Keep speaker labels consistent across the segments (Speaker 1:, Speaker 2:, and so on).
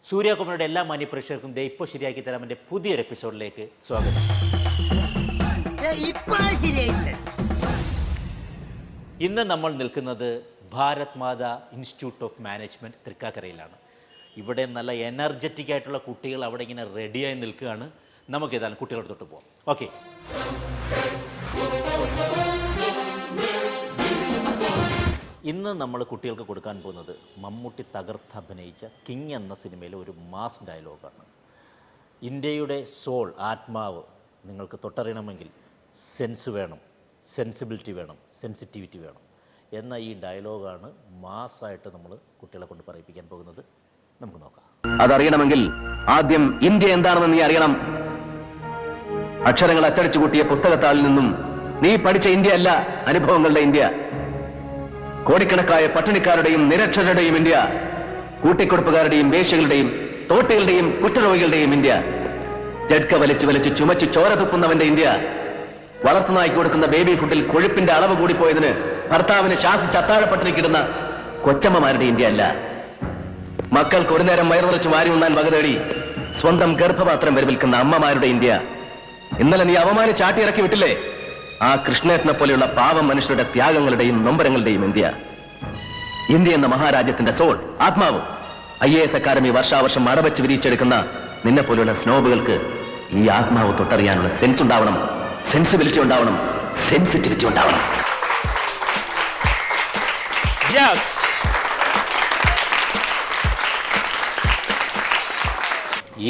Speaker 1: സൂര്യകുമാരിയുടെ എല്ലാ മാന്യപ്രേക്ഷകർക്കും ദേ ഇപ്പോൾ ശരിയാക്കി തരാം എൻ്റെ പുതിയൊരു എപ്പിസോഡിലേക്ക് സ്വാഗതം. ഇന്ന് നമ്മൾ നിൽക്കുന്നത് Bharat Mata institute of management തൃക്കാക്കരയിലാണ്. ഇവിടെ നല്ല എനർജറ്റിക് ആയിട്ടുള്ള കുട്ടികൾ അവിടെ ഇങ്ങനെ റെഡിയായി നിൽക്കുകയാണ്. നമുക്ക് ഏതായാലും കുട്ടികളുടെ തൊട്ട് പോകാം. ഓക്കെ, ഇന്ന് നമ്മൾ കുട്ടികൾക്ക് കൊടുക്കാൻ പോകുന്നത് മമ്മൂട്ടി തകർത്തഭിനയിച്ച കിങ് എന്ന സിനിമയിലെ ഒരു മാസ് ഡയലോഗാണ്. ഇന്ത്യയുടെ സോൾ, ആത്മാവ് നിങ്ങൾക്ക് തൊട്ടറിയണമെങ്കിൽ സെൻസ് വേണം, സെൻസിബിലിറ്റി വേണം, സെൻസിറ്റിവിറ്റി വേണം എന്ന ഈ ഡയലോഗാണ് മാസ്സായിട്ട് നമ്മൾ കുട്ടികളെ കൊണ്ട് പറയിപ്പിക്കാൻ പോകുന്നത്. നമുക്ക് നോക്കാം.
Speaker 2: അതറിയണമെങ്കിൽ ആദ്യം ഇന്ത്യ എന്താണെന്ന് നീ അറിയണം. അക്ഷരങ്ങൾ അച്ചടിച്ചു കൂട്ടിയ പുസ്തകത്താളിൽ നിന്നും നീ പഠിച്ച ഇന്ത്യ അല്ല അനുഭവങ്ങളുടെ ഇന്ത്യ. കോടിക്കണക്കായ പട്ടിണിക്കാരുടെയും നിരക്ഷരരുടെയും ഇന്ത്യ, കൂട്ടിക്കൊടുപ്പുകാരുടെയും വേശ്യകളുടെയും തോട്ടികളുടെയും കുറ്റരോഗികളുടെയും ഇന്ത്യ, ജഡ്ക വലിച്ചു വലിച്ച് ചുമച്ച് ചോര തുപ്പുന്നവന്റെ ഇന്ത്യ, വളർത്തുനായ്ക്ക് കൊടുക്കുന്ന ബേബി ഫുഡിൽ കൊഴുപ്പിന്റെ അളവ് കൂടിപ്പോയതിന് ഭർത്താവിന് ശാസിച്ച് അത്താഴപ്പട്ടിണിക്കിടുന്ന കൊച്ചമ്മമാരുടെ ഇന്ത്യ അല്ല. മക്കൾക്ക് ഒരു നേരം വയറുറച്ച് വാരി ഉണ്ണാൻ വക തേടി സ്വന്തം ഗർഭപാത്രം വരവിൽക്കുന്ന അമ്മമാരുടെ ഇന്ത്യ. ഇന്നലെ നീ അവമാനിച്ച് ചാട്ടിയിറക്കി വിട്ടില്ലേ ആ കൃഷ്ണേട്ടനെ പോലെയുള്ള പാവം മനുഷ്യരുടെ ത്യാഗങ്ങളുടെയും നൊമ്പരങ്ങളുടെയും ഇന്ത്യ. ഇന്ത്യ എന്ന മഹാരാജ്യത്തിന്റെ സോൾ, ആത്മാവ്. IAS അക്കാദമി വർഷാവർഷം മറവച്ച് വിരിച്ചെടുക്കുന്ന നിന്നെ പോലെയുള്ള സ്നോബുകൾക്ക് ഈ ആത്മാവ് തൊട്ടറിയാനുള്ള സെൻസ് ഉണ്ടാവണം, സെൻസിബിലിറ്റി ഉണ്ടാവണം, സെൻസിറ്റിവിറ്റി ഉണ്ടാവണം.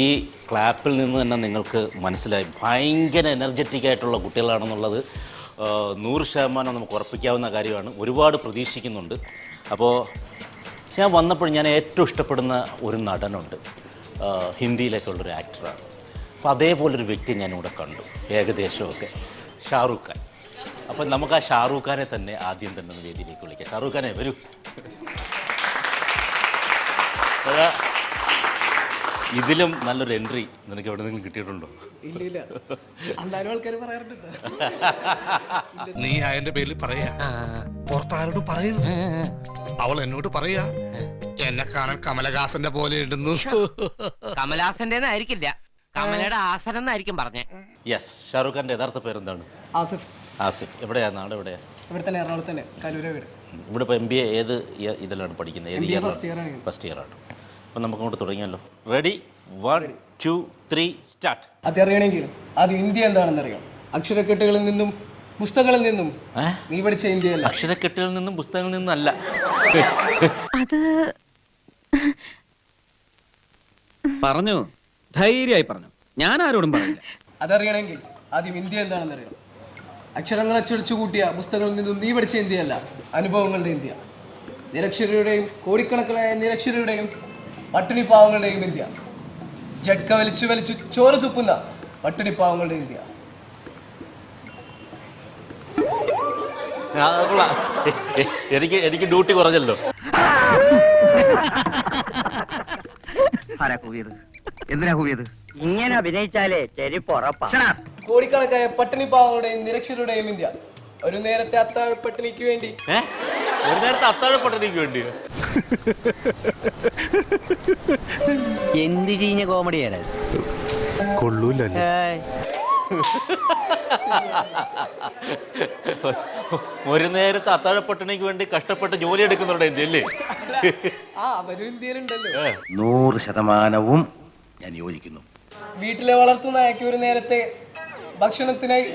Speaker 1: ഈ ക്ലാപ്പിൽ നിന്ന് തന്നെ നിങ്ങൾക്ക് മനസ്സിലായി ഭയങ്കര എനർജറ്റിക് ആയിട്ടുള്ള കുട്ടികളാണെന്നുള്ളത് 100% നമുക്ക് ഉറപ്പിക്കാവുന്ന കാര്യമാണ്. ഒരുപാട് പ്രതീക്ഷിക്കുന്നുണ്ട്. അപ്പോൾ ഞാൻ വന്നപ്പോൾ ഞാൻ ഏറ്റവും ഇഷ്ടപ്പെടുന്ന ഒരു നടനുണ്ട്, ഹിന്ദിയിലേക്കുള്ളൊരു ആക്ടറാണ്. അപ്പോൾ അതേപോലൊരു വ്യക്തി ഞാനിവിടെ കണ്ടു ഏകദേശമൊക്കെ, ഷാറൂഖ് ഖാൻ. അപ്പോൾ നമുക്ക് ആ ഷാറൂഖ് ഖാനെ തന്നെ ആദ്യം തന്നെ ഒന്ന് വേദിയിലേക്ക് വിളിക്കാം. ഷാറൂഖ് ഖാനെ വരൂ. ഇതിലും നല്ലൊരു എൻട്രി നിനക്ക് എവിടെ നിന്നും കിട്ടിയിട്ടുണ്ടോ?
Speaker 3: ഇല്ല, ആൾക്കാർ പറയാറുണ്ട്.
Speaker 4: നീ അയന്റെ പേരിൽ പറയാ, പുറത്താരോട് പറയരുത്. അവൾ എന്നോട് പറയാ എന്നെ കാണാൻ കമലഹാസന്റെ പോലെ ഉണ്ടെന്നു.
Speaker 5: കമലഹാസന്റെ ആയിരിക്കില്ല, കമലയുടെ ആസനം എന്നായിരിക്കും പറഞ്ഞേ.
Speaker 1: യെസ്, ഷാറൂഖ് ഖാൻ്റെ യഥാർത്ഥ പേരെന്താണ്?
Speaker 3: ആസിഫ്.
Speaker 1: ആസിഫ്. എവിടെയാണ് നാട്? എവിടെയാണ്?
Speaker 3: ഇവിടെ തന്നെ, എറണാകുളത്ത് തന്നെ, കലൂര വീട്.
Speaker 1: ഇവിടെ ഇപ്പോൾ MBA ഏത് ഇതിലാണ് പഠിക്കുന്നത്? ഏത് ഇയർ? ഫസ്റ്റ് ഇയർ ആണ്. അപ്പം നമുക്ക് അങ്ങോട്ട് തുടങ്ങിയല്ലോ. Ready, 1 2 3 start.
Speaker 3: അതറിയണമെങ്കിൽ ആദ്യം ഇന്ത്യ എന്താണെന്ന് അറിയാം. അക്ഷരക്കെട്ടുകളിൽ നിന്നും പുസ്തകങ്ങളിൽ നിന്നും നീ പഠിച്ച ഇന്ത്യ അല്ല.
Speaker 1: അക്ഷരക്കെട്ടുകളിൽ നിന്നും പുസ്തകങ്ങളിൽ നിന്നും അല്ല.
Speaker 6: അത്
Speaker 7: പറഞ്ഞു, ധൈര്യമായി പറഞ്ഞു, ഞാൻ ആരോടും പറയില്ല.
Speaker 3: അതറിയണമെങ്കിൽ ആദ്യം ഇന്ത്യ എന്താണെന്ന് അറിയാം. അക്ഷരങ്ങൾ അച്ചടിച്ചു കൂട്ടിയ പുസ്തകങ്ങളിൽ നിന്നും നീ പഠിച്ച ഇന്ത്യ അല്ല അനുഭവങ്ങളുടെ ഇന്ത്യ. നിരക്ഷരരുടെയും കോടിക്കണക്കിനായ നിരക്ഷരരുടെയും പട്ടിണിപ്പാവങ്ങളുടെയും ഇന്ത്യ, ജഡ്ക വലിച്ചു വലിച്ചു ചോര തുപ്പുന്ന പട്ടിണിപ്പാവങ്ങളുടെ ഇന്ത്യ.
Speaker 1: എനിക്ക് ഡ്യൂട്ടി കുറഞ്ഞല്ലോ.
Speaker 5: എന്തിനാ കൂവിയത്? ഇങ്ങനെ അഭിനയിച്ചാലേ ചെരിപ്പുറപ്പാ.
Speaker 3: കോടിക്കണക്കായ പട്ടിണിപ്പാവങ്ങളുടെയും നിരക്ഷരരുടെയും ഇന്ത്യ, ഒരു നേരത്തെ അത്താഴപ്പട്ടിണിക്ക് വേണ്ടി.
Speaker 1: ഒരു നേരത്തെ അത്താഴപ്പട്ടിണിക്ക് വേണ്ടി
Speaker 5: എന്ത് ചീഞ്ഞ കോമഡിയാണ്.
Speaker 4: കൊള്ളൂലല്ലേ?
Speaker 1: ഒരു നേരത്തെ അത്താഴപ്പട്ടിണിക്ക് വേണ്ടി കഷ്ടപ്പെട്ട് ജോലി എടുക്കുന്നുണ്ട് ഇന്ത്യ അല്ലേ?
Speaker 3: അവരും ഇന്ത്യയിലുണ്ടല്ലോ.
Speaker 2: 100% ഞാൻ യോജിക്കുന്നു.
Speaker 3: വീട്ടിലെ വളർത്തുന്നായക്ക് ഒരു നേരത്തെ ഭക്ഷണത്തിനായി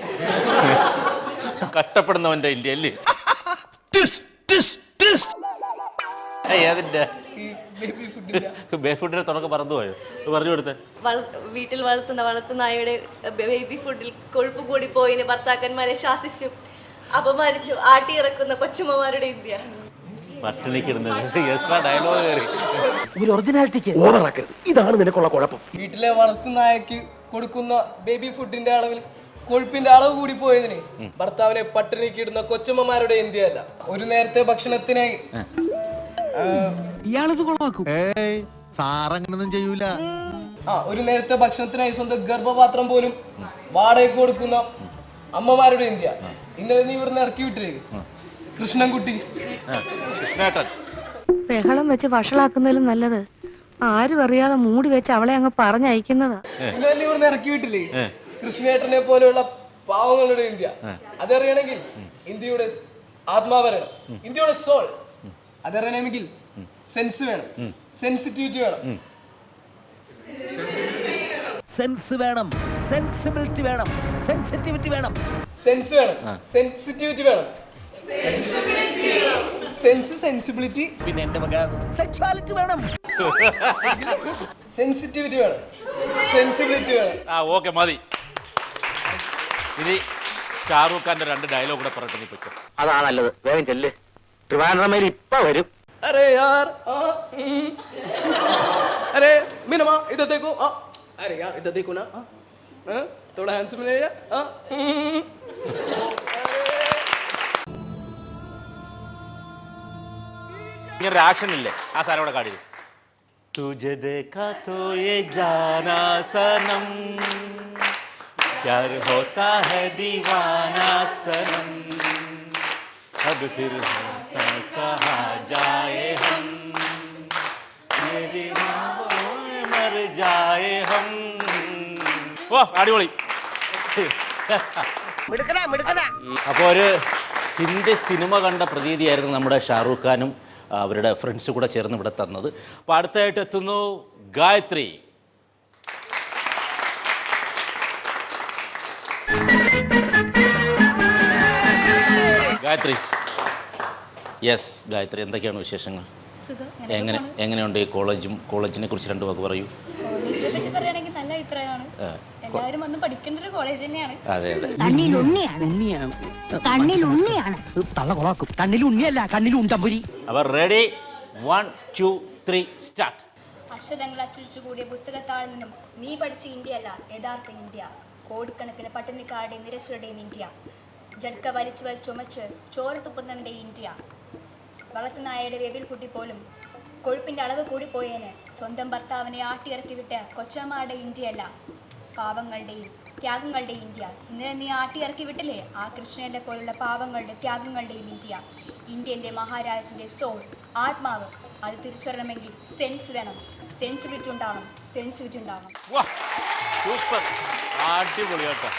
Speaker 1: കഷ്ടപ്പെടുന്നവന്റെ ഇന്ത്യ അല്ലേ? ഏതിന്റെ ബേഫുഡിനെ തുടക്കം പറന്നുപോയോ? പറഞ്ഞു കൊടുത്തേ.
Speaker 8: വീട്ടിൽ വളർത്തുനായയുടെ ബേബി ഫുഡിൽ കൊഴുപ്പ് കൂടി പോയിന് ഭർത്താക്കന്മാരെ ശാസിച്ചു അപമാനിച്ചു ആട്ടിയിറക്കുന്ന കൊച്ചുമ്മമാരുടെ ഇന്ത്യ.
Speaker 1: പട്ടിണിക്കിടുന്നത് എക്സ്ട്രാ ഡയലോഗ് കയറി.
Speaker 2: ഇതാണ് നിനക്കുള്ള കുഴപ്പം.
Speaker 3: വീട്ടിലെ വളർത്തുനായക്ക് കൊടുക്കുന്ന ബേബി ഫുഡിന്റെ അളവിൽ കൊഴുപ്പിന്റെ അളവ് കൂടി പോയതിന് ഭർത്താവിനെ പട്ടിണിക്കിടുന്ന കൊച്ചമ്മമാരുടെ ഇന്ത്യ അല്ല. ഒരു നേരത്തെ ഭക്ഷണത്തിനായി
Speaker 4: ഇയാളിത് കൊളവാക്കും.
Speaker 9: സാറങ്ങനൊന്നും ചെയ്യൂല.
Speaker 3: ഒരു നേരത്തെ ഭക്ഷണത്തിനായി സ്വന്തം ഗർഭപാത്രം പോലും വാടകയ്ക്ക് കൊടുക്കുന്ന അമ്മമാരുടെ ഇന്ത്യ. ഇന്നലെ നീ ഇവിടുന്ന് ഇറക്കി വിട്ടില്ലേ കൃഷ്ണൻകുട്ടി?
Speaker 6: ബഹളം വെച്ച് വഷളാക്കുന്നതിലും നല്ലത് ആരും അറിയാതെ മൂടി വെച്ച് അവളെ അങ്ങ് പറഞ്ഞയക്കുന്നതാ.
Speaker 3: ഇന്ന് തന്നെ ഇവിടുന്ന് ഇറക്കി വിട്ടില്ലേ കൃഷ്ണേട്ടനെ പോലെയുള്ള പാവങ്ങളുടെ ഇന്ത്യ. അതറിയണമെങ്കിൽ ഇന്ത്യയുടെ ആത്മാവരണം, ഇന്ത്യയുടെ സോൾ അതറിയണമെങ്കിൽ സെൻസ് വേണം, സെൻസിറ്റിവിറ്റി വേണം.
Speaker 5: സെൻസ് വേണം, സെൻസിബിലിറ്റി വേണം, സെൻസിറ്റിവിറ്റി വേണം.
Speaker 3: സെൻസ് വേണം, സെൻസിറ്റിവിറ്റി വേണം, സെൻസ്, സെൻസിബിലിറ്റി,
Speaker 5: പിന്നെ എന്റെ മക സെക്സ്വാലിറ്റി വേണം.
Speaker 3: സെൻസിറ്റിവിറ്റി വേണം, സെൻസിബിലിറ്റി വേണം.
Speaker 1: ഓക്കെ മതി. ഇനി ഷാറൂഖ് ഖാന്റെ 2 ഡയലോഗ് കൂടെ പറഞ്ഞിട്ട് നീ പറ്റും.
Speaker 2: അതാ നല്ലത്. വേഗം ചെല്ല്. ട്രിവാൻഡ്രമേൽ ഇപ്പൊ വരും.
Speaker 3: अरे यार अरे मीनमा इधर देखो अरे यार इधर देखो ना थोड़ा हैंडसम ले
Speaker 1: ഇങ്ങനെ ഒരു ആക്ഷൻ ഇല്ലേ ആ സാധനം കൂടെ കാണിയത്. തുജെ ദേഖാ തോ യേ ജാനാ സനം പ്യാർ ഹോത്താ ഹൈ ദീവാനാ സനം अब फिर होता कहा जाए हम मेरी राहों में मर जाए हम. ഓ അടിപൊളി. അപ്പോൾ ഒരു ഹിന്ദി സിനിമ കണ്ട പ്രതീതിയായിരുന്നു നമ്മുടെ ഷാറൂഖ് ഖാനും അവരുടെ ഫ്രണ്ട്സ് കൂടെ ചേർന്ന് ഇവിടെ തന്നത്. അപ്പോൾ അടുത്തായിട്ട് എത്തുന്നു ഗായത്രി. ഗായത്രി, യെസ് ഗായത്രി, എന്തൊക്കെയാണ് വിശേഷങ്ങൾ? എങ്ങനെയുണ്ട് ഈ കോളേജിനെ കുറിച്ച് 2 വാക്ക് പറയൂ.
Speaker 8: കോളേജിനെ പറ്റി പറയുകയാണെങ്കിൽ നല്ല അഭിപ്രായമാണ്. എല്ലാവരും വന്ന് പഠിക്കേണ്ട ഒരു കോളേജ് തന്നെയാണ്.
Speaker 1: അതെ അതെ. അപ്പോൾ റെഡി 1 2 3 സ്റ്റാർട്ട്.
Speaker 8: അക്ഷരങ്ങൾ അച്ചടിച്ചുകൂടിയ പുസ്തകത്താളിൽ നിന്നും നീ പഠിച്ച ഇന്ത്യയല്ല യഥാർത്ഥ ഇന്ത്യ. കോടിക്കണക്കിന് പട്ടിണിക്കാരുടെയും നിരക്ഷരുടെയും ഇന്ത്യ. ജഡ്ക വലിച്ചു ചുമച്ച് ചോര തുപ്പുന്നവൻ്റെ ഇന്ത്യ. വളർത്തുനായയുടെ വേവിൽ ഫുഡിൽ പോലും കൊഴുപ്പിൻ്റെ അളവ് കൂടിപ്പോയേന് സ്വന്തം ഭർത്താവിനെ ആട്ടിയിറക്കി വിട്ട് കൊച്ചമ്മയുടെ ഇന്ത്യയല്ല, പാവങ്ങളുടെയും ത്യാഗങ്ങളുടെയും ഇന്ത്യ. ഇന്നലെ നീ ആട്ടിയിറക്കി വിട്ടില്ലേ ആ കൃഷ്ണൻ്റെ പോലുള്ള പാവങ്ങളുടെ ത്യാഗങ്ങളുടെയും ഇന്ത്യ. ഇന്ത്യൻ്റെ മഹാരാജ്യത്തിൻ്റെ സോൾ, ആത്മാവ്, അത് തിരിച്ചറിയണമെങ്കിൽ സെൻസ് വേണം, സെൻസിറ്റിവിറ്റി ഉണ്ടാവണം, സെൻസിറ്റിവിറ്റി ഉണ്ടാവണം.
Speaker 1: സൂപ്പർ, അടിപൊളിയാട്ടോ.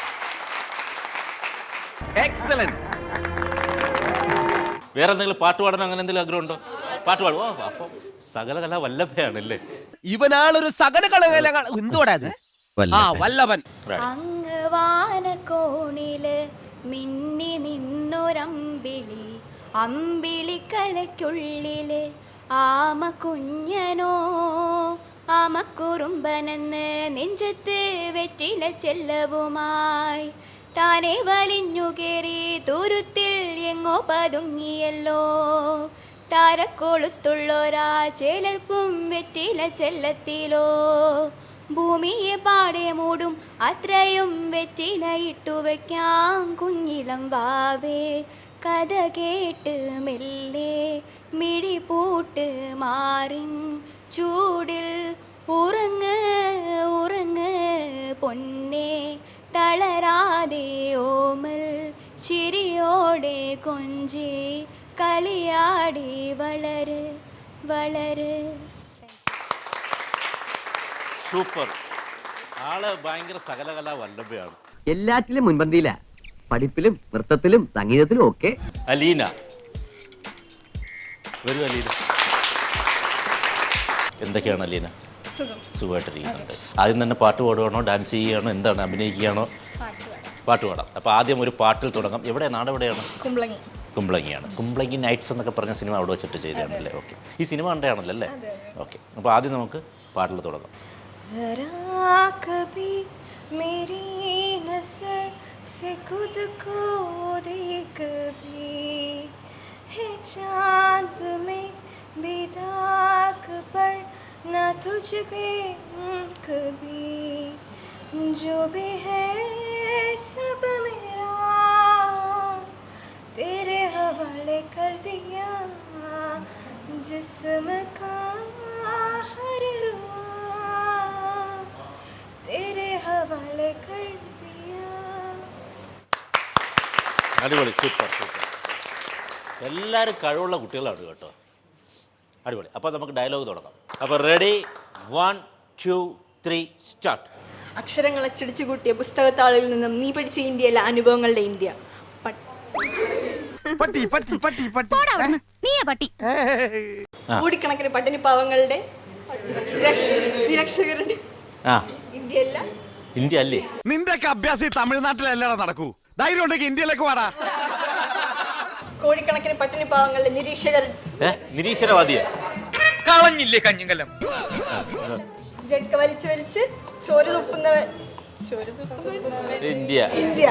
Speaker 2: എക്സലന്റ്.
Speaker 1: വേറെ എന്തെങ്കിലും പാട്ട് പാടാൻ അങ്ങനെ എന്തെങ്കിലും ആഗ്രഹമുണ്ടോ? പാട്ട് പാടും. അപ്പൊ സകലകല വല്ലഭയാണല്ലേ.
Speaker 5: ഇവനാളൊരു സകല കളകല എന്തോടാ വല്ലഭൻ.
Speaker 8: അങ്ങ് വാനക്കോണില് മിന്നി നിന്നൊരമ്പിളി, അമ്പിളിക്കലയ്ക്കുള്ളില് ആമ കുഞ്ഞനോ ആമക്കുറുമ്പനെന്ന് നെഞ്ചത്ത് വെറ്റില ചെല്ലവുമായി താനെ വലിഞ്ഞു കയറി തുരുത്തിൽ എങ്ങോ പതുങ്ങിയല്ലോ. താരക്കൊളുത്തുള്ളൊരാ ചേലക്കും വെറ്റില ചെല്ലത്തിലോ. ഭൂമിയെ പാടെ മൂടും അത്രയും വെറ്റില ഇട്ടുവയ്ക്കാം കുഞ്ഞിളം വാവേ. കഥ കേട്ട് മെല്ലെ മിഴി പൂട്ട് മാറിൻ ചൂടിൽ ഉറങ്ങ് ഉറങ്ങ് പൊന്നേ. തളരാതെ ഓമൽ ചിരിയോടെ കൊഞ്ചി കളിയാടി വളര് വളര്.
Speaker 1: സൂപ്പർ. ആള് ഭയങ്കര സകലകല വല്ലഭയാണ്.
Speaker 5: എല്ലാറ്റിലും മുൻപന്തിയില, പഠിപ്പിലും നൃത്തത്തിലും സംഗീതത്തിലും ഒക്കെ.
Speaker 1: അലീന വരൂ. അലീന, എന്തൊക്കെയാണ് അലീന? സുഖമായിട്ടിരിക്കുന്നുണ്ട്. ആദ്യം തന്നെ പാട്ട് പാടുകയാണോ, ഡാൻസ് ചെയ്യുകയാണോ, എന്താണ്, അഭിനയിക്കുകയാണോ? പാട്ട് പാടാം. അപ്പോൾ ആദ്യം ഒരു പാട്ടിൽ തുടങ്ങാം. എവിടെ, നാടെവിടെയാണ്? കുമ്പളങ്ങിയാണ്. കുമ്പളങ്ങി നൈറ്റ്സ് എന്നൊക്കെ പറഞ്ഞ സിനിമ അവിടെ വെച്ചിട്ട് ചെയ്തതാണല്ലേ? ഓക്കെ. ഈ സിനിമ കണ്ടാണല്ലോ അല്ലേ? ഓക്കെ. അപ്പോൾ ആദ്യം നമുക്ക് പാട്ടിൽ തുടങ്ങാം.
Speaker 8: न तुझ पे कभी जो भी है सब मेरा तेरे हवाले कर दिया. जिस्म का हर रुआ तेरे हवाले कर दिया.
Speaker 1: അടിപൊളി. Super super. എല്ലാവരും കഴിവുള്ള കുട്ടികളാണ് കേട്ടോ. അടിപൊളി. അപ്പോൾ നമുക്ക് ഡയലോഗ് തുടങ്ങാം. അപ്പോൾ റെഡി 1, 2, 3 സ്റ്റാർട്ട്.
Speaker 8: അക്ഷരങ്ങൾ അച്ചടിച്ചു കൂട്ടിയ പുസ്തകത്താളിൽ നിന്നും നീ പഠിച്ച ഇന്ത്യയല്ല അനുഭവങ്ങളുടെ ഇന്ത്യ. കോടിക്കണക്കിന് പട്ടിണി പാവങ്ങളുടെ നിരക്ഷകരുടെ
Speaker 1: ആ
Speaker 8: ഇന്ത്യയല്ല.
Speaker 1: ഇന്ത്യ അല്ലേ?
Speaker 9: നിന്റെ അഭ്യാസം തമിഴ്നാട്ടിലല്ല നടക്കൂ. ധൈര്യം ഉണ്ടെങ്കിൽ ഇന്ത്യയിലേക്ക് വാടാ.
Speaker 8: കോടിക്കണക്കിന് പട്ടിണി പാവങ്ങളുടെ
Speaker 1: നിരീശ്വരവാദിയാ?
Speaker 4: കളഞ്ഞില്ലേ കഞ്ഞിങ്കലം?
Speaker 8: ജഡ്ക വലിച്ചു വലിച്ച് ചോര തുപ്പുന്നവർ
Speaker 1: ഇന്ത്യ.
Speaker 8: ഇന്ത്യ.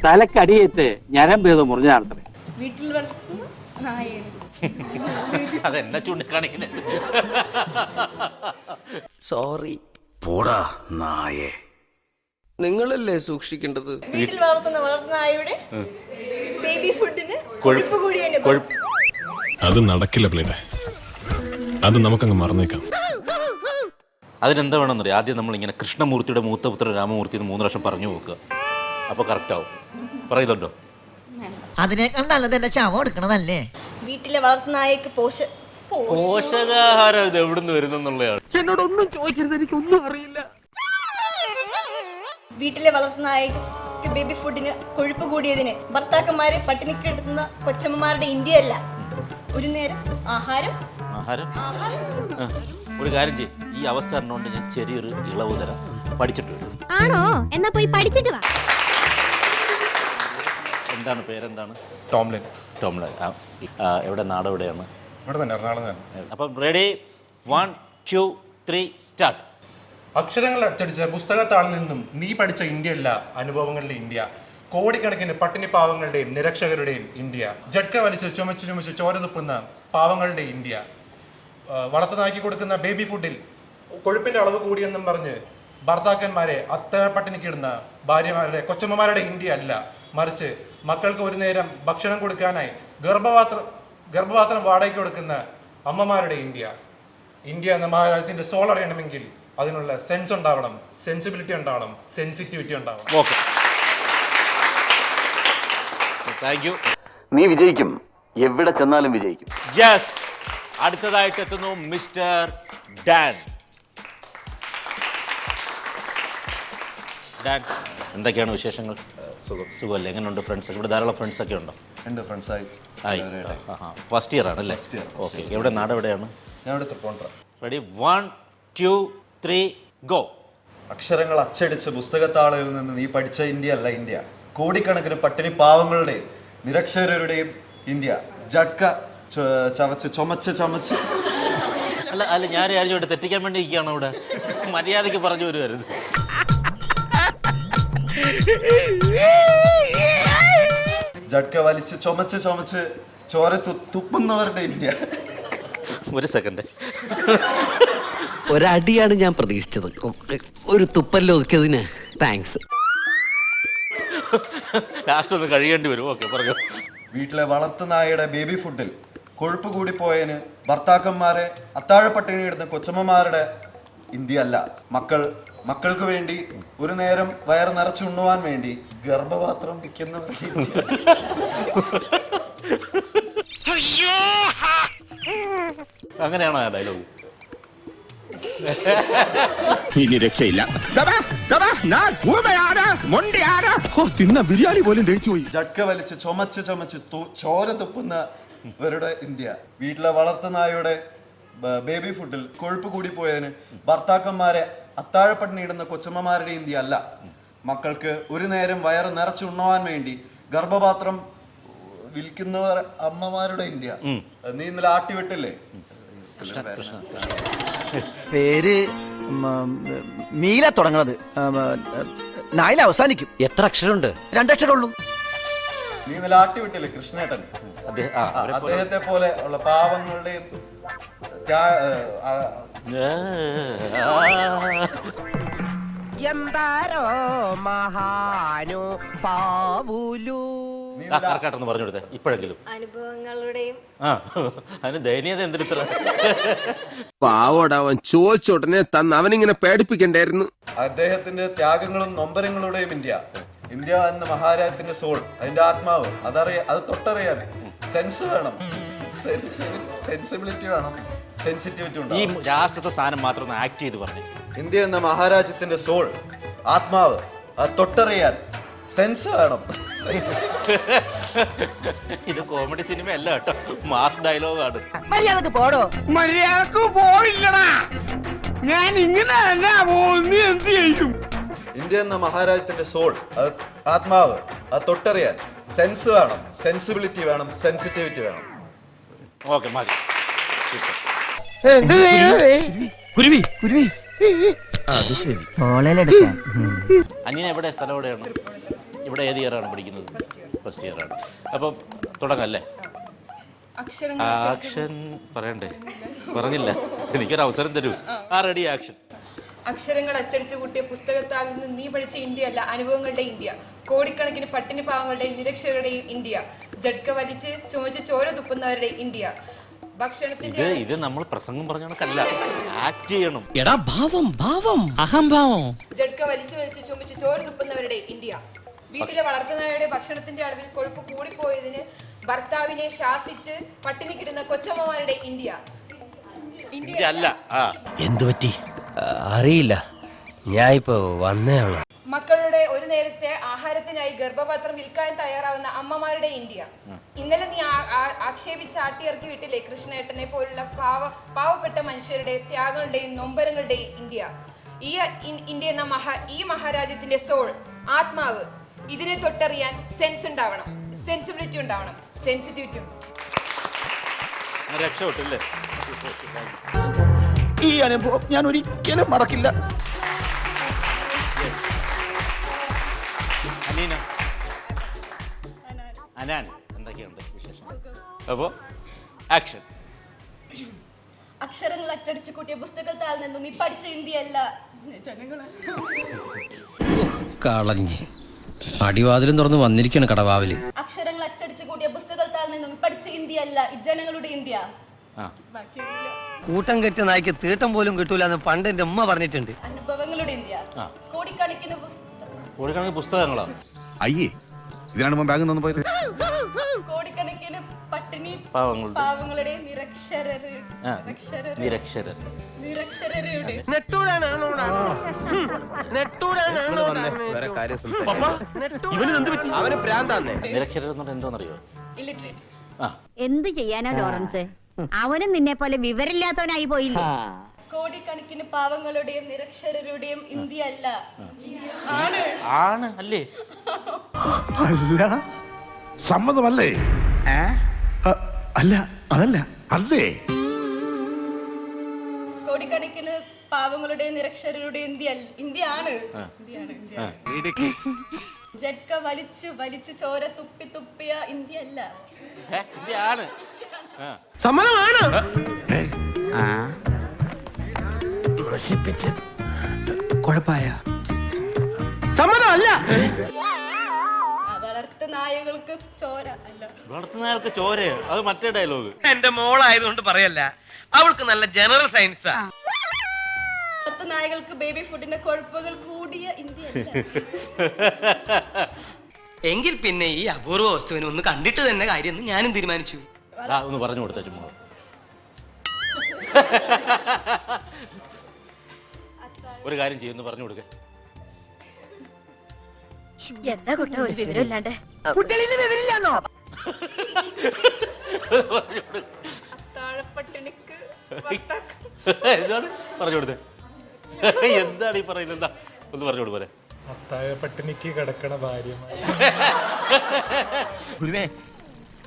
Speaker 5: തലക്കടിയേറ്റ് ഞരമ്പേത് മുറിഞ്ഞ നടത്തണേ.
Speaker 8: വീട്ടിൽ വളർത്തുന്ന നായയാണ്.
Speaker 1: അതെന്നെ ചൂണ്ടിക്കാണിക്കുന്നത്.
Speaker 3: സോറി.
Speaker 9: പോടാ നായേ.
Speaker 3: നിങ്ങളല്ലേ സൂക്ഷിക്കേണ്ടത്.
Speaker 8: വീട്ടിൽ വളർത്തുന്ന നായയുടെ ബേബി ഫുഡിന് കൊഴുപ്പ് കൂടിയ
Speaker 10: അത് നടക്കില്ല പ്ലേഡേ. അത് നമുക്കങ്ങ് മറന്നേക്കാം.
Speaker 1: അതിനെന്താ വേണമെന്നറിയാം? ആദ്യം നമ്മളിങ്ങനെ കൃഷ്ണമൂർത്തിയുടെ മൂത്തപുത്രൻ രാമമൂർത്തി 3 പ്രാവശ്യം പറഞ്ഞു നോക്കുക. അപ്പോൾ കറക്റ്റ് ആവും. പറയുന്നുണ്ടോ?
Speaker 6: അതിനേക്കാൾ നല്ലത് എന്റെ ശവം എടുക്കണതല്ലേ.
Speaker 8: വീട്ടിലെ വളർത്തുന്ന നായക്ക്
Speaker 1: പോഷകാഹാരം ഇത് എവിടുന്ന് വരുന്നെന്നുള്ളതാണ്.
Speaker 5: എന്നോടൊന്നും ചോദിക്കരുത്, എനിക്കൊന്നും അറിയില്ല.
Speaker 8: വീട്ടിലെ വളർത്തുന്ന നായക്ക് ബേബി ഫുഡിന് കൊഴുപ്പ് കൂടിയതിന് ഭർത്താക്കന്മാരെ പട്ടിണിക്കെടുത്തുന്ന കൊച്ചമ്മമാരുടെ ഇന്ത്യയല്ല. ഒരു നേരം ആഹാരം.
Speaker 1: ഒരു കാര്യം ചെയ്യും, ഈ അവസ്ഥ അറിഞ്ഞുകൊണ്ട് ഞാൻ ചെറിയൊരു ഇളവ് തരാം. പഠിച്ചിട്ട് വരും.
Speaker 8: ആണോ? എന്നാ പോയി പഠിച്ചിട്ട് വാ.
Speaker 1: എന്താണ് പേരെന്താണ്?
Speaker 10: ടോംലിൻ.
Speaker 1: ടോംലിൻ. എവിടെ, നാട് എവിടെയാണ്?
Speaker 10: ഇവിടെ തന്നെ, എറണാകുളം.
Speaker 1: അപ്പം റെഡി, 1, 2, 3 സ്റ്റാർട്ട്.
Speaker 10: അക്ഷരങ്ങൾ അച്ചടിച്ച പുസ്തകത്താളിൽ നിന്നും നീ പഠിച്ച ഇന്ത്യയല്ല അനുഭവങ്ങളുടെ ഇന്ത്യ. കോടിക്കണക്കിന് പട്ടിണി പാവങ്ങളുടെയും നിരക്ഷകരുടെയും ഇന്ത്യ. ജഡ്ക വലിച്ച് ചുമച്ച് ചോര തുപ്പുന്ന പാവങ്ങളുടെ ഇന്ത്യ. വളർത്തുനാക്കി കൊടുക്കുന്ന ബേബി ഫുഡിൽ കൊഴുപ്പിന്റെ അളവ് കൂടിയെന്നും പറഞ്ഞ് ഭർത്താക്കന്മാരെ അത്താഴപ്പട്ടിണിക്കിടുന്ന ഭാര്യമാരുടെ കൊച്ചമ്മമാരുടെ ഇന്ത്യ അല്ല, മറിച്ച് മക്കൾക്ക് ഒരു നേരം ഭക്ഷണം കൊടുക്കാനായി ഗർഭപാത്രം വാടകയ്ക്ക് കൊടുക്കുന്ന അമ്മമാരുടെ ഇന്ത്യ. ഇന്ത്യ എന്ന മഹാരാജ്യത്തിന്റെ സോൾ അറിയണമെങ്കിൽ അതിനുള്ള സെൻസ് ഉണ്ടാവണം, സെൻസിബിലിറ്റി ഉണ്ടാവണം, സെൻസിറ്റിവിറ്റി ഉണ്ടാവണം.
Speaker 1: Okay, thank you.
Speaker 2: നീ വിജയിക്കും, എവിടെ ചെന്നാലും വിജയിക്കും.
Speaker 1: യെസ്. അടുത്തതായിട്ട് എത്തുന്നു മിസ്റ്റർ ഡാൻ. ഡാൻ, എന്തൊക്കെയാണ് വിശേഷങ്ങൾ? സുഖമല്ലേ? എങ്ങനെയുണ്ട് ഫ്രണ്ട്സ്? ഇവിടെ ധാരാളം ഫ്രണ്ട്സ് ഒക്കെ ഉണ്ടോ?
Speaker 10: എൻ്റെ ഫ്രണ്ട്സായി
Speaker 1: ഫസ്റ്റ് ഇയർ ആണ് അല്ലേ? ഓക്കെ. എവിടെ, നാട് എവിടെയാണ്?
Speaker 10: ഞാൻ ഇവിടെ തൃപ്പൂണിത്തുറ.
Speaker 1: Ready, 1, 2, 3 go.
Speaker 10: അക്ഷരങ്ങൾ അച്ചടിച്ച് പുസ്തകത്താളുകളിൽ നിന്ന് നീ പഠിച്ച ഇന്ത്യ അല്ല ഇന്ത്യ. കോടിക്കണക്കിന് പട്ടിണി പാവങ്ങളുടെയും നിരക്ഷരരുടെയും ഇന്ത്യ. ജഡ്ക ചുമച്ച്
Speaker 1: അല്ല ഞാൻ ആരും തെറ്റിക്കാൻ വേണ്ടി ഇരിക്കുകയാണ് ഇവിടെ. മര്യാദയ്ക്ക് പറഞ്ഞു വരുമായിരുന്നു.
Speaker 10: ജഡ്ക വലിച്ച് ചുമച്ച് ചോര തുപ്പുന്നവരുടെ ഇന്ത്യ.
Speaker 1: ഒരു സെക്കൻഡ്.
Speaker 3: ഒരടിയാണ് ഞാൻ പ്രതീക്ഷിച്ചത്. ഒരു തുപ്പല്ലോ ഒതുക്കിയതിന് താങ്ക്സ്.
Speaker 1: ലാസ്റ്റ് ഒന്ന് കഴിയേണ്ടി വരും. ഓക്കെ, പറഞ്ഞു.
Speaker 10: വീട്ടിലെ വളർത്തുനായയുടെ ബേബി ഫുഡിൽ കൊഴുപ്പ് കൂടിപ്പോയതിന് ഭർത്താക്കന്മാരെ അത്താഴപ്പട്ടിണി ഇടുന്ന കൊച്ചമ്മമാരുടെ ഇന്ത്യ അല്ല, മക്കൾക്ക് വേണ്ടി ഒരു നേരം വയറ് നിറച്ചുണ്ണുവാൻ വേണ്ടി ഗർഭപാത്രം വിൽക്കുന്നവരുടെ ഇന്ത്യ.
Speaker 1: അങ്ങനെയാണോ ആ ഡയലോഗ്?
Speaker 9: ഇനി രക്ഷയില്ല. തിന്ന ബിരിയാണി പോലും ദഹിച്ചു പോയി.
Speaker 10: ജഡ്ക വലിച്ച് ചുമച്ച് ചോര തുപ്പുന്നവരുടെ ഇന്ത്യ. വീട്ടിലെ വളർത്തുനായയുടെ ബേബി ഫുഡിൽ കൊഴുപ്പ് കൂടിപ്പോയതിന് ഭർത്താക്കന്മാരെ അത്താഴപ്പട്ടിണി ഇടുന്ന കൊച്ചമ്മമാരുടെ ഇന്ത്യ അല്ല, മക്കൾക്ക് ഒരു നേരം വയറ് നിറച്ചുണ്ണുവാൻ വേണ്ടി ഗർഭപാത്രം വിൽക്കുന്നവർ അമ്മമാരുടെ ഇന്ത്യ. നീ ഇന്നലെ ആട്ടിവിട്ടില്ലേ?
Speaker 3: പേര് മീല തുടങ്ങുന്നത്, നായില അവസാനിക്കും. എത്ര അക്ഷരമുണ്ട്? 2 അക്ഷരമുള്ളൂ.
Speaker 10: നീ ഇന്നലെ ആട്ടിവിട്ടില്ലേ കൃഷ്ണേട്ടൻ? അദ്ദേഹത്തെ പോലെ ഉള്ള പാവങ്ങളുടെയും
Speaker 5: എന്താരോ മഹാനു പാവുലു.
Speaker 1: കറക്റ്റായിട്ടൊന്ന് പറഞ്ഞു കൊടുത്തേ ഇപ്പോഴെങ്കിലും.
Speaker 8: അനുഭവങ്ങളുടെയും
Speaker 1: അതിന് ദയനീയത എന്തിത്ര?
Speaker 9: പാവോടവൻ ചോദിച്ചോടനെ തന്ന് അവനിങ്ങനെ പേടിപ്പിക്കണ്ടായിരുന്നു.
Speaker 10: അദ്ദേഹത്തിന്റെ ത്യാഗങ്ങളും നൊമ്പരങ്ങളുടെയും ഇന്ത്യ. ഇന്ത്യ എന്ന മഹാരാജ്യത്തിന്റെ സോൾ, അതിന്റെ ആത്മാവ്, അത് തൊട്ടറിയാൻ സെൻസ് വേണം, സെൻസിബിലിറ്റി വേണം,
Speaker 11: സെൻസിറ്റിവിറ്റി
Speaker 1: ഈ
Speaker 11: ഉണ്ടാവണം.
Speaker 1: രാഷ്ട്രത്തെ സാധനം മാത്രം ഒന്ന് ആക്ട് ചെയ്ത് പറഞ്ഞു.
Speaker 11: ഇന്ത്യ എന്ന മഹാരാജ്യത്തിന്റെ സോൾ, ആത്മാവ്, അത് തൊട്ടറിയാൻ സെൻസ് വേണം.
Speaker 1: ഇത് കോമഡി സിനിമ അല്ല കേട്ടോ, മാസ് ഡയലോഗാണ്.
Speaker 6: മര്യാദക്ക് പോടോ.
Speaker 4: മര്യാദക്ക് പോയില്ലടാ. ഞാൻ ഇങ്ങനെ എന്ത് ചെയ്യും?
Speaker 11: ഇന്ത്യ എന്ന മഹാരാജ്യത്തിന്റെ സോൾ, അത് ആത്മാവ്, അത് തൊട്ടറിയാൻ സെൻസ് വേണം, സെൻസിബിലിറ്റി വേണം, സെൻസിറ്റിവിറ്റി വേണം.
Speaker 1: ഓക്കെ, മതി.
Speaker 7: കുരുവി കുരുവി അത് ശരി.
Speaker 6: തോളയിലെടുക്കാൻ.
Speaker 1: അനിയൻ എവിടെ, സ്ഥലം എവിടെയാണ്? ഇവിടെ ഏത് ഇയറാണ് പഠിക്കുന്നത്? ഫസ്റ്റ് ഇയറാണ്. അപ്പം തുടങ്ങല്ലേ? ആക്ഷൻ പറയണ്ടേ? പറഞ്ഞില്ല, എനിക്കൊരു അവസരം തരൂ. Ready, action.
Speaker 8: അക്ഷരങ്ങൾ അച്ചടിച്ചു കൂട്ടിയ പുസ്തകത്താളിൽ നിന്ന് നീ പഠിച്ച ഇന്ത്യയല്ല, അനുഭവങ്ങളുടെ ഇന്ത്യ. കോടിക്കണക്കിന് പട്ടിണി പാവങ്ങളുടെയും നിരക്ഷരുടെയും ഇന്ത്യ. ജഡ്ക വലിച്ച് ചുമച്ച് ചോര തുപ്പുന്നവരുടെ ഇന്ത്യ. ഭക്ഷണത്തിന്റെ
Speaker 1: ഇത് നമ്മൾ പ്രസംഗം പറഞ്ഞ കണക്കല്ല, ആക്ട് ചെയ്യണം.
Speaker 4: എടാ ഭാവം ഭാവം അഹംഭാവം.
Speaker 8: ജഡ്ക വലിച്ചു വലിച്ച് ചുമച്ച് ചോര തുപ്പുന്നവരുടെ ഇന്ത്യ. വീട്ടിലെ വളർത്തുന്നവരുടെ ഭക്ഷണത്തിന്റെ അളവിൽ കൊഴുപ്പ് കൂടിപ്പോയതിന് ഭർത്താവിനെ ശാസിച്ച് പട്ടിണി കിട്ടുന്ന കൊച്ചമ്മമാരുടെ ഇന്ത്യ.
Speaker 1: ഇന്ത്യ അല്ല.
Speaker 5: എന്തു പറ്റി അറിയില്ല, ഞാൻ ഇപ്പൊ വന്നേയുള്ളൂ.
Speaker 8: മക്കളുടെ ഒരു നേരത്തെ ആഹാരത്തിനായി ഗർഭപാത്രം വിൽക്കാൻ തയ്യാറാവുന്ന അമ്മമാരുടെ ഇന്ത്യ. ഇന്നലെ നീ ആക്ഷേപിച്ച് ആട്ടിയിറക്കി വിട്ടില്ലേ കൃഷ്ണേട്ടനെ പോലുള്ള പാവപ്പെട്ട മനുഷ്യരുടെ ത്യാഗങ്ങളുടെയും നൊമ്പരങ്ങളുടെയും ഇന്ത്യ. ഇന്ത്യ എന്ന ഈ മഹാരാജ്യത്തിന്റെ സോൾ, ആത്മാവ്, ഇതിനെ തൊട്ടറിയാൻ സെൻസ് ഉണ്ടാവണം, സെൻസിബിലിറ്റി ഉണ്ടാവണം, സെൻസിറ്റിവിറ്റി.
Speaker 1: രക്ഷപ്പെട്ടല്ലേ?
Speaker 7: ഈ അനുഭവം ഞാൻ ഒരിക്കലും മറക്കില്ല.
Speaker 1: അനീന, അനാൻ, എന്തൊക്കെയുണ്ട് വിശേഷം? അപ്പോൾ ആക്ഷൻ.
Speaker 8: അക്ഷരങ്ങൾ അച്ചടിച്ചു കൂട്ടിയ പുസ്തകത്താൽ നിന്നും നീ പഠിച്ച ഇന്ത്യയല്ല ജനങ്ങളെ.
Speaker 5: കളഞ്ഞ് അടിവാതിലും തുറന്ന് വന്നിരിക്കാണ് കടവാവില്.
Speaker 8: അക്ഷരങ്ങൾ അച്ചടിച്ചു കൂട്ടിയ പുസ്തകത്താൽ നിന്നും പഠിച്ച ഇന്ത്യയല്ല ജനങ്ങളുടെ ഇന്ത്യ.
Speaker 5: കൂട്ടം കെട്ടിയ നായ്ക്ക് തീട്ടം പോലും കിട്ടൂല എന്ന് പണ്ട് എന്റെ ഉമ്മ പറഞ്ഞിട്ടുണ്ട്.
Speaker 8: അനുഭവങ്ങളുടെ ഇന്ത്യ. കോടിക്കണക്കിന്
Speaker 1: പുസ്തകങ്ങളാ.
Speaker 9: അയ്യേ, ഇതിനാണ് ബാഗ് നിന്ന് പോയത്.
Speaker 8: കോടിക്കണക്കിന് പട്ടിണി
Speaker 1: പാവങ്ങളുടെ
Speaker 8: നിരക്ഷരരുടെ
Speaker 2: അവന് പ്രാന്താന്നേ.
Speaker 1: നിരക്ഷരർ എന്ന് പറഞ്ഞാൽ എന്താണെന്നറിയോ?
Speaker 8: ഇല്ലിറ്ററേറ്റ്.
Speaker 12: എന്ത് ചെയ്യാനാ ലോറൻസ്, അവനും നിന്നെ പോലെ വിവരമില്ലാത്തവനായി പോയില്ലേ.
Speaker 8: കോടിക്കണക്കിന് പാവങ്ങളുടെയും നിരക്ഷരരുടെയും ഇന്ത്യ അല്ല.
Speaker 1: ആണ് അല്ലേ?
Speaker 9: അല്ല, സമ്മതമല്ലേ? അല്ല, അതല്ല, അല്ലേ?
Speaker 8: കോടിക്കണക്കിന് പാവങ്ങളുടെയും നിരക്ഷരരുടെയും ഇന്ത്യ ആണ്. ജഡ്ക വലിച്ചു വലിച്ചു ചോര തുപ്പി തുപ്പിയ ഇന്ത്യ അല്ല.
Speaker 1: ഇന്ത്യ ആണ്.
Speaker 7: സമ്മതമാണ്.
Speaker 5: നശിപ്പിച്ച് കുഴപ്പമായ
Speaker 7: സമ്മതമല്ല.
Speaker 8: വളർത്തുനായകൾക്ക് ചോര അല്ല.
Speaker 1: വളർത്തുനായകൾക്ക് ചോര, അത് മറ്റേ ഡയലോഗ്.
Speaker 5: എന്റെ മോളായതുകൊണ്ട് പറയല്ല, അവൾക്ക് നല്ല ജനറൽ സയൻസാ.
Speaker 8: വളർത്തുനായകൾക്ക് ബേബി ഫുഡിന്റെ കൊഴുപ്പുകൾ കൂടിയ ഇന്ത്യ അല്ല.
Speaker 5: എങ്കിൽ പിന്നെ ഈ അപൂർവ വസ്തുവിനെ ഒന്ന് കണ്ടിട്ട് തന്നെ കാര്യം ഞാനും തീരുമാനിച്ചു.
Speaker 1: ഒന്ന് പറഞ്ഞു കൊടുത്ത ചുമ്മാ. ഒരു കാര്യം ചെയ്യുന്നു, പറഞ്ഞു കൊടുക്ക.
Speaker 12: എന്താ കുട്ട ഒരു വിവരമില്ലാണ്ട്?
Speaker 6: വിവരമില്ലാന്നോ?
Speaker 8: താഴെപ്പട്ടിണിക്ക്
Speaker 1: എന്താണ് പറഞ്ഞു കൊടുത്തേ? എന്താണ് ഈ പറയുന്നത്? എന്താ ഒന്ന് പറഞ്ഞു കൊടുപ്പോലെ.
Speaker 10: പട്ടിണിക്ക് കിടക്കണ ഭാര്യ.
Speaker 6: ഗുരുവേ,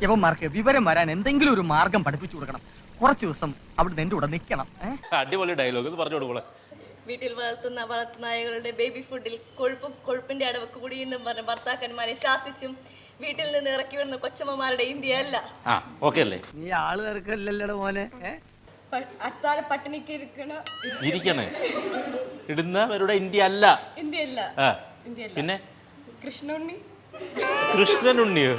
Speaker 6: യവന്മാർക്ക് വിവരം വരാൻ എന്തെങ്കിലും ഒരു മാർഗം പഠിപ്പിച്ചു കൊടുക്കണം. കുറച്ച് ദിവസം അവിടെ എന്റെ കൂടെ നിൽക്കണം.
Speaker 1: അടിപൊളി ഡയലോഗ്, ഇത് പറഞ്ഞു കൊടുക്കോളെ.
Speaker 8: വീട്ടിൽ വളർത്തുനായകളുടെ ബേബി ഫുഡിൽ കൊഴുപ്പിന്റെ അടവ് കൂടിയെന്നും പറഞ്ഞ് ഭർത്താക്കന്മാരെ ശാസിച്ചും വീട്ടിൽ നിന്ന് ഇറക്കി വരുന്ന കൊച്ചമ്മമാരുടെ ഇന്ത്യ അല്ല.
Speaker 6: നീ ആള് തിരക്കല്ലല്ലോ മോനെ.
Speaker 8: അത്താഴ പട്ടിണിക്ക്
Speaker 1: ഇരിക്കണേ ഇടുന്നവരുടെ ഇന്ത്യ അല്ല.
Speaker 8: ഇന്ത്യയല്ല.
Speaker 1: പിന്നെ
Speaker 8: കൃഷ്ണനുണ്ണിയോ?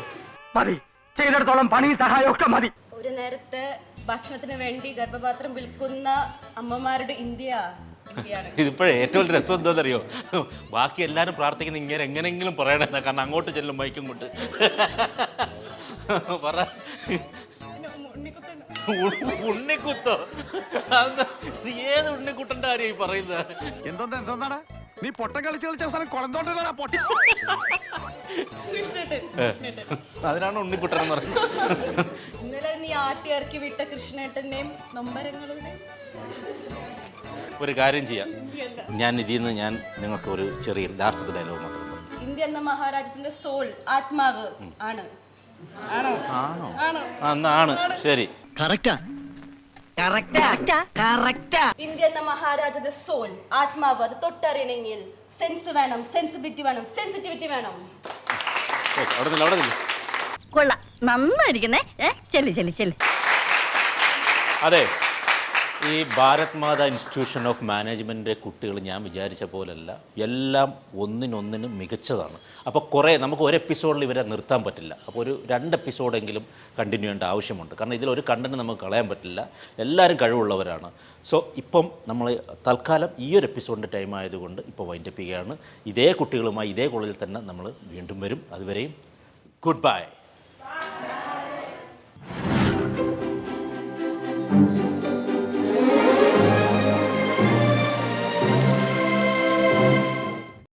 Speaker 6: മതി, ചെയ്തിടത്തോളം പണി സഹായമൊക്കെ മതി.
Speaker 8: ഒരു നേരത്തെ ഭക്ഷണത്തിന് വേണ്ടി ഗർഭപാത്രം വിൽക്കുന്ന അമ്മമാരുടെ ഇന്ത്യ.
Speaker 1: ഇതിപ്പോഴേ ഏറ്റവും രസം എന്താണെന്നറിയോ? ബാക്കി എല്ലാരും പ്രാർത്ഥിക്കുന്ന ഇങ്ങനെ എങ്ങനെങ്കിലും പറയണെന്നാ, കാരണം അങ്ങോട്ട് ചെല്ലും മൈക്കും കൊണ്ട് പറ. ഉണ്ണിക്കുത്തോ? അതെന്താ? നീ ഏത് ഉണ്ണിക്കുട്ടൻ്റെ കാര്യം ഈ പറയുന്നത്?
Speaker 9: എന്തോന്നാടാ നീ പൊട്ടം കളിച്ച് കളിച്ച അവസാനം കുളന്തോണ്ടാ പൊട്ടി.
Speaker 1: അതിനാണ് ഉണ്ണിക്കുട്ടൻ എന്ന് പറയുന്നത്.
Speaker 13: ഇന്നലെ നീ ആട്ടി ഇറക്കി വിട്ട കൃഷ്ണേട്ടന്റെയും നൊമ്പരങ്ങളുടെയും
Speaker 1: ഒരു കാര്യം ചെയ്യാം, ഞാൻ ഇതിൽ നിന്ന് ഞാൻ നിങ്ങൾക്ക് ഒരു ചെറിയ ലാസ്റ്റത്തെ ഡയലോഗ് മാത്രം പറയും.
Speaker 13: ഇന്ത്യ എന്ന മഹാരാജ്യത്തിന്റെ സോൾ ആത്മാവ് ആണ്. ആണോ?
Speaker 1: ആണോ?
Speaker 13: ആണോ?
Speaker 1: ആണ്. ശരി,
Speaker 6: കറക്റ്റാ.
Speaker 13: ഇന്ത്യ എന്ന മഹാരാജ്യത്തിന്റെ സോൾ ആത്മാവ് അത് തൊട്ടറിയണമെങ്കിൽ സെൻസ് വേണം, സെൻസിബിലിറ്റി വേണം, സെൻസിറ്റിവിറ്റി വേണം.
Speaker 1: അവിടെ നില്ല.
Speaker 12: കൊള്ളാം, നന്നായിരിക്കുന്നേ. ചെല്ലി ചെല്ലി ചെല്ലി.
Speaker 1: അതെ, ഈ ഭാരത് മാതാ ഇൻസ്റ്റിറ്റ്യൂഷൻ ഓഫ് മാനേജ്മെൻറ്റിൻ്റെ കുട്ടികൾ ഞാൻ വിചാരിച്ച പോലല്ല, എല്ലാം ഒന്നിനൊന്നിനും മികച്ചതാണ്. അപ്പോൾ നമുക്ക് ഒരു എപ്പിസോഡിൽ ഇവരെ നിർത്താൻ പറ്റില്ല. അപ്പോൾ ഒരു 2 എപ്പിസോഡെങ്കിലും കണ്ടിന്യൂ ചെയ്യേണ്ട ആവശ്യമുണ്ട്. കാരണം ഇതിലൊരു കണ്ടന്റ് നമുക്ക് കളയാൻ പറ്റില്ല, എല്ലാവരും കഴിവുള്ളവരാണ്. സോ ഇപ്പം നമ്മൾ തൽക്കാലം ഈ ഒരു എപ്പിസോഡിൻ്റെ ടൈം ആയതുകൊണ്ട് ഇപ്പോൾ വൈൻഡപ്പ് ചെയ്യുകയാണ്. ഇതേ കുട്ടികളുമായി ഇതേ കോളേജിൽ തന്നെ നമ്മൾ വീണ്ടും വരും. അതുവരെയും ഗുഡ് ബൈ.